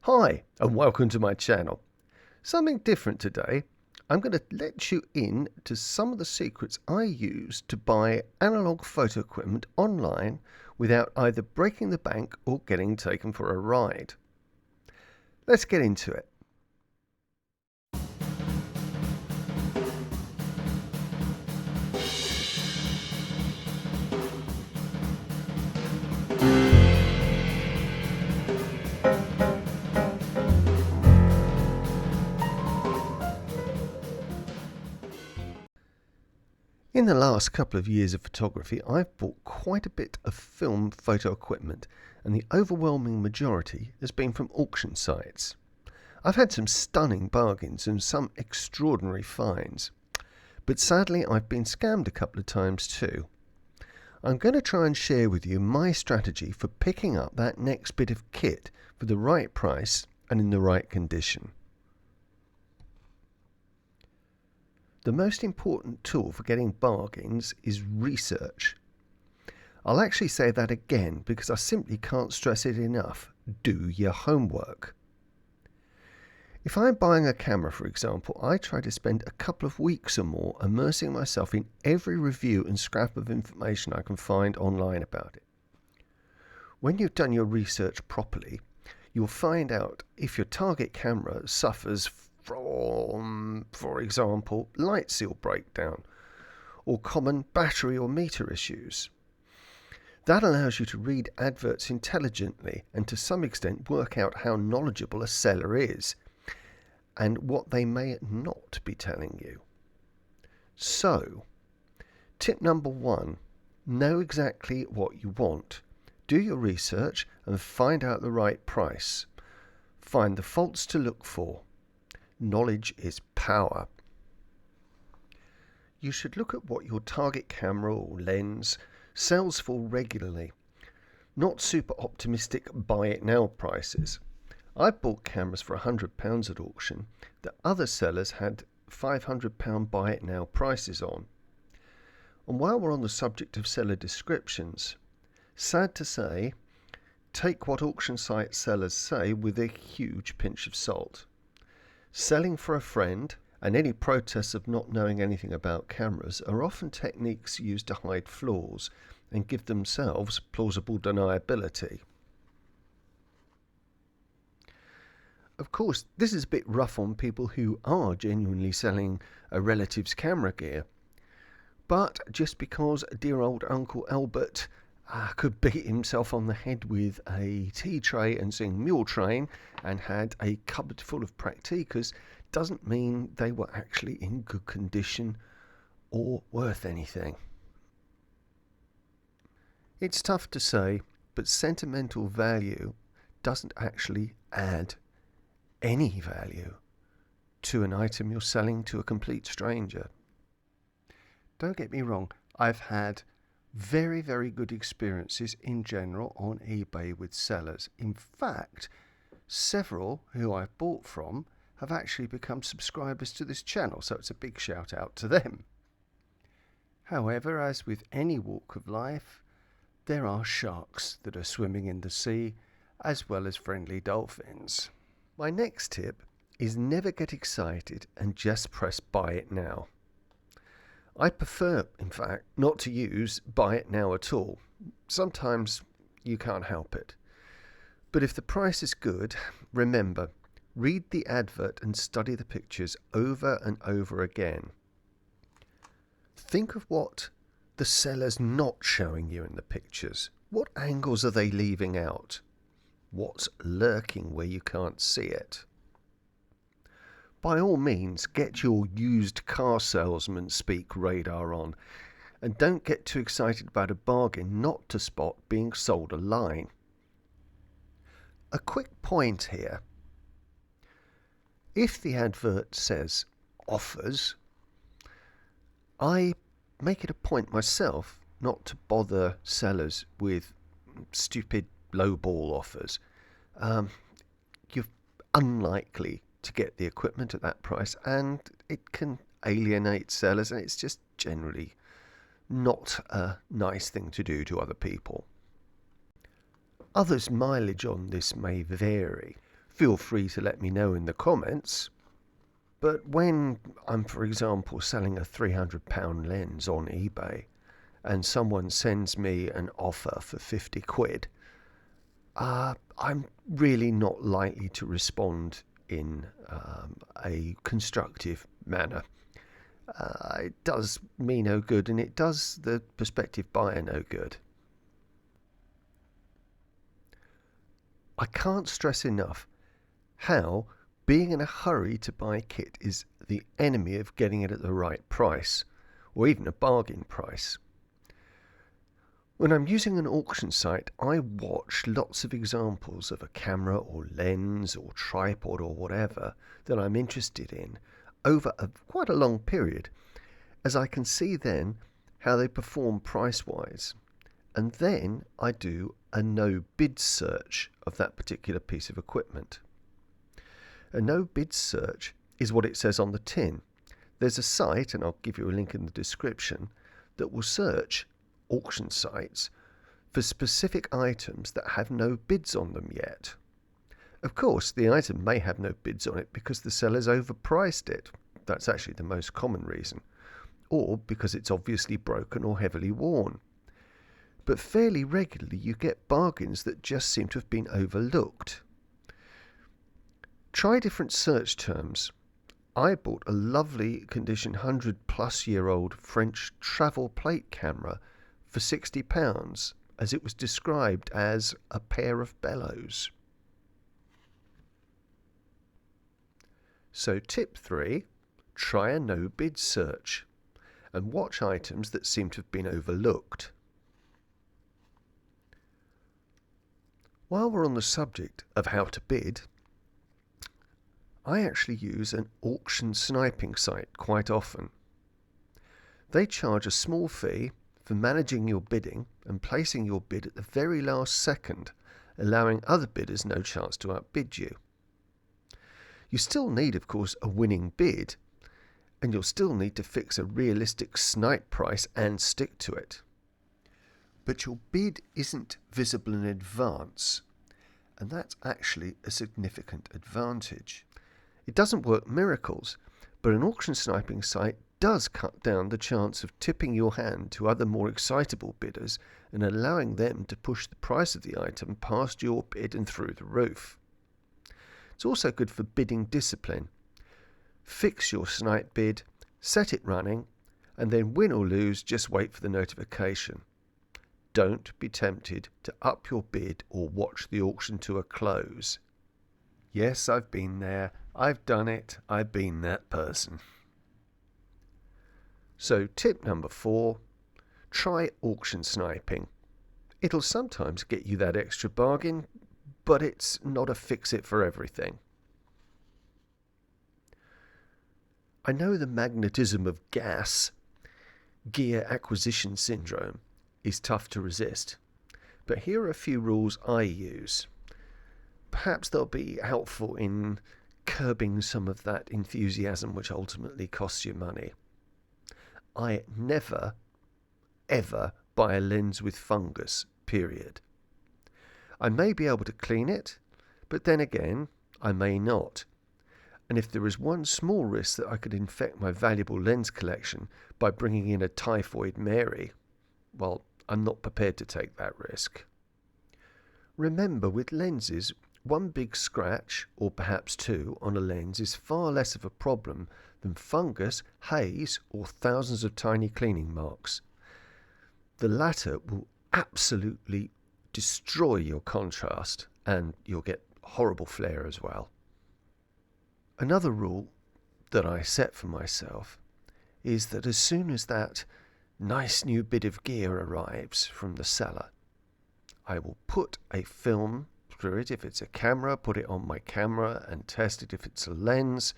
Hi and welcome to my channel. Something different today. I'm going to let you in to some of the secrets I use to buy analog photo equipment online without either breaking the bank or getting taken for a ride. Let's get into it. In the last couple of years of photography, I've bought quite a bit of film photo equipment, and the overwhelming majority has been from auction sites. I've had some stunning bargains and some extraordinary finds, but sadly I've been scammed a couple of times too. I'm going to try and share with you my strategy for picking up that next bit of kit for the right price and in the right condition. The most important tool for getting bargains is research. I'll actually say that again because I simply can't stress it enough. Do your homework. If I'm buying a camera, for example, I try to spend a couple of weeks or more immersing myself in every review and scrap of information I can find online about it. When you've done your research properly, you'll find out if your target camera suffers from, for example, light seal breakdown or common battery or meter issues. That allows you to read adverts intelligently and to some extent work out how knowledgeable a seller is and what they may not be telling you. So, tip number 1, know exactly what you want. Do your research and find out the right price. Find the faults to look for. Knowledge is power. You should look at what your target camera or lens sells for regularly, not super optimistic buy it now prices. I've bought cameras for £100 at auction that other sellers had £500 buy it now prices on. And while we're on the subject of seller descriptions, sad to say, take what auction site sellers say with a huge pinch of salt. Selling for a friend and any protests of not knowing anything about cameras are often techniques used to hide flaws and give themselves plausible deniability. Of course, this is a bit rough on people who are genuinely selling a relative's camera gear, but just because dear old Uncle Albert could beat himself on the head with a tea tray and sing Mule Train and had a cupboard full of Practicas doesn't mean they were actually in good condition or worth anything. It's tough to say, but sentimental value doesn't actually add any value to an item you're selling to a complete stranger. Don't get me wrong, I've had very, very good experiences in general on eBay with sellers. In fact, several who I've bought from have actually become subscribers to this channel, so it's a big shout out to them. However, as with any walk of life, there are sharks that are swimming in the sea, as well as friendly dolphins. My next tip is never get excited and just press buy it now. I prefer, in fact, not to use buy it now at all. Sometimes you can't help it. But if the price is good, remember, read the advert and study the pictures over and over again. Think of what the seller's not showing you in the pictures. What angles are they leaving out? What's lurking where you can't see it? By all means, get your used car salesman speak radar on, and don't get too excited about a bargain not to spot being sold a line. A quick point here. If the advert says offers, I make it a point myself not to bother sellers with stupid lowball offers. You're unlikely to get the equipment at that price, and it can alienate sellers, and it's just generally not a nice thing to do to other people. Others' mileage on this may vary. feel free to let me know in the comments. But when I'm, for example, selling a £300 lens on eBay and someone sends me an offer for 50 quid, I'm really not likely to respond in a constructive manner. It does me no good, and it does the prospective buyer no good. I can't stress enough how being in a hurry to buy a kit is the enemy of getting it at the right price, or even a bargain price. When I'm using an auction site, I watch lots of examples of a camera or lens or tripod or whatever that I'm interested in over quite a long period, as I can see then how they perform price-wise. And then I do a no-bid search of that particular piece of equipment. A no-bid search is what it says on the tin. There's a site, and I'll give you a link in the description, that will search auction sites for specific items that have no bids on them yet. Of course, the item may have no bids on it because the seller's overpriced it. That's actually the most common reason. Or because it's obviously broken or heavily worn. But fairly regularly you get bargains that just seem to have been overlooked. Try different search terms. I bought a lovely condition 100-plus-year-old French travel plate camera for £60, as it was described as a pair of bellows. So tip 3, try a no-bid search and watch items that seem to have been overlooked. While we're on the subject of how to bid, I actually use an auction sniping site quite often. They charge a small fee for managing your bidding and placing your bid at the very last second, allowing other bidders no chance to outbid you. You still need, of course, a winning bid, and you'll still need to fix a realistic snipe price and stick to it. But your bid isn't visible in advance, and that's actually a significant advantage. It doesn't work miracles, but an auction sniping site does cut down the chance of tipping your hand to other more excitable bidders and allowing them to push the price of the item past your bid and through the roof. It's also good for bidding discipline. Fix your snipe bid, set it running, and then win or lose, just wait for the notification. Don't be tempted to up your bid or watch the auction to a close. Yes, I've been there. I've done it. I've been that person. So tip number 4, try auction sniping. It'll sometimes get you that extra bargain, but it's not a fix-it for everything. I know the magnetism of gas, gear acquisition syndrome, is tough to resist, but here are a few rules I use. Perhaps they'll be helpful in curbing some of that enthusiasm which ultimately costs you money. I never, ever buy a lens with fungus, period. I may be able to clean it, but then again, I may not. And if there is one small risk that I could infect my valuable lens collection by bringing in a typhoid Mary, well, I'm not prepared to take that risk. Remember, with lenses, one big scratch, or perhaps two, on a lens is far less of a problem than fungus, haze, or thousands of tiny cleaning marks. The latter will absolutely destroy your contrast, and you'll get horrible flare as well. Another rule that I set for myself is that as soon as that nice new bit of gear arrives from the seller, I will put a film through it. If it's a camera, put it on my camera and test it if it's a lens,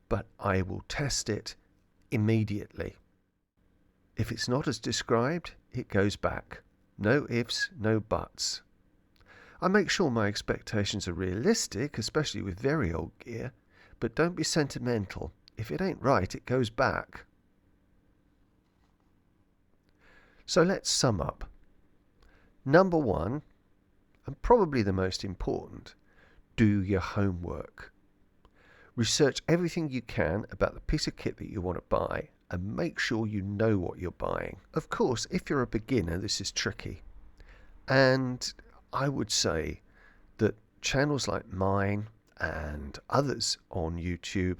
but I will test it immediately. If it's not as described, it goes back. No ifs, no buts. I make sure my expectations are realistic, especially with very old gear, but don't be sentimental. If it ain't right, it goes back. So let's sum up. Number 1, and probably the most important, do your homework. Research everything you can about the piece of kit that you want to buy and make sure you know what you're buying. Of course, if you're a beginner, this is tricky. And I would say that channels like mine and others on YouTube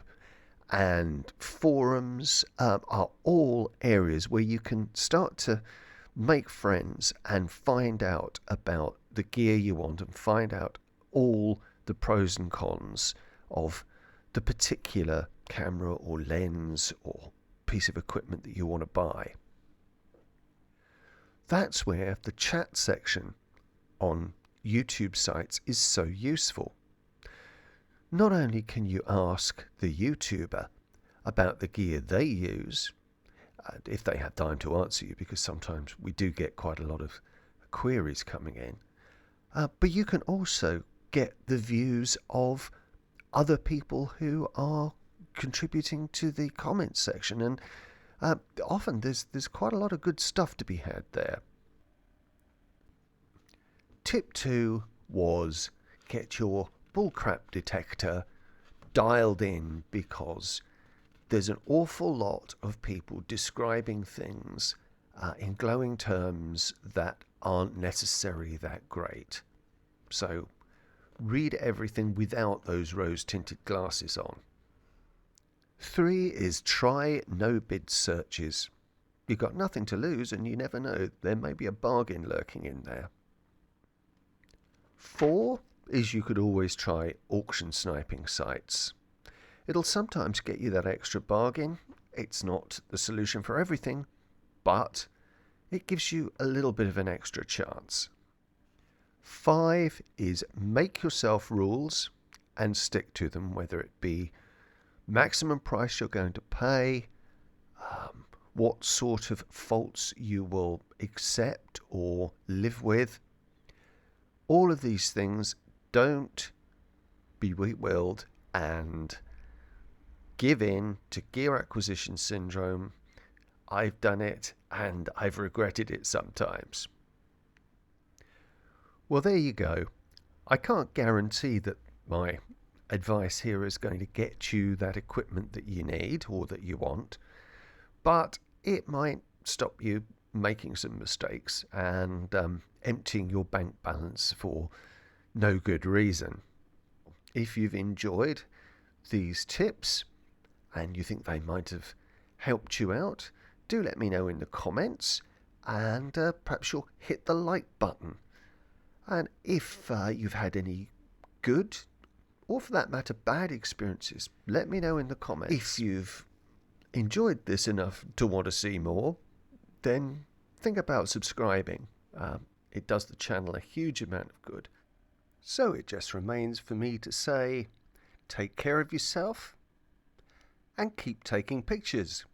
and forums are all areas where you can start to make friends and find out about the gear you want and find out all the pros and cons of the particular camera or lens or piece of equipment that you want to buy. That's where the chat section on YouTube sites is so useful. Not only can you ask the YouTuber about the gear they use, if they have time to answer you, because sometimes we do get quite a lot of queries coming in, but you can also get the views of other people who are contributing to the comments section, and often there's quite a lot of good stuff to be had there. Tip 2 was get your bullcrap detector dialed in, because there's an awful lot of people describing things in glowing terms that aren't necessarily that great. So read everything without those rose-tinted glasses on. 3 is try no-bid searches. You've got nothing to lose and you never know, there may be a bargain lurking in there. 4 is you could always try auction sniping sites. It'll sometimes get you that extra bargain. It's not the solution for everything, but it gives you a little bit of an extra chance. 5 is make yourself rules and stick to them, whether it be maximum price you're going to pay, what sort of faults you will accept or live with. All of these things, don't be weak-willed and give in to gear acquisition syndrome. I've done it and I've regretted it sometimes. Well, there you go. I can't guarantee that my advice here is going to get you that equipment that you need or that you want, but it might stop you making some mistakes and emptying your bank balance for no good reason. If you've enjoyed these tips and you think they might have helped you out, do let me know in the comments, and perhaps you'll hit the like button. And if you've had any good, or for that matter bad experiences, let me know in the comments. If you've enjoyed this enough to want to see more, then think about subscribing. It does the channel a huge amount of good. So it just remains for me to say, take care of yourself and keep taking pictures.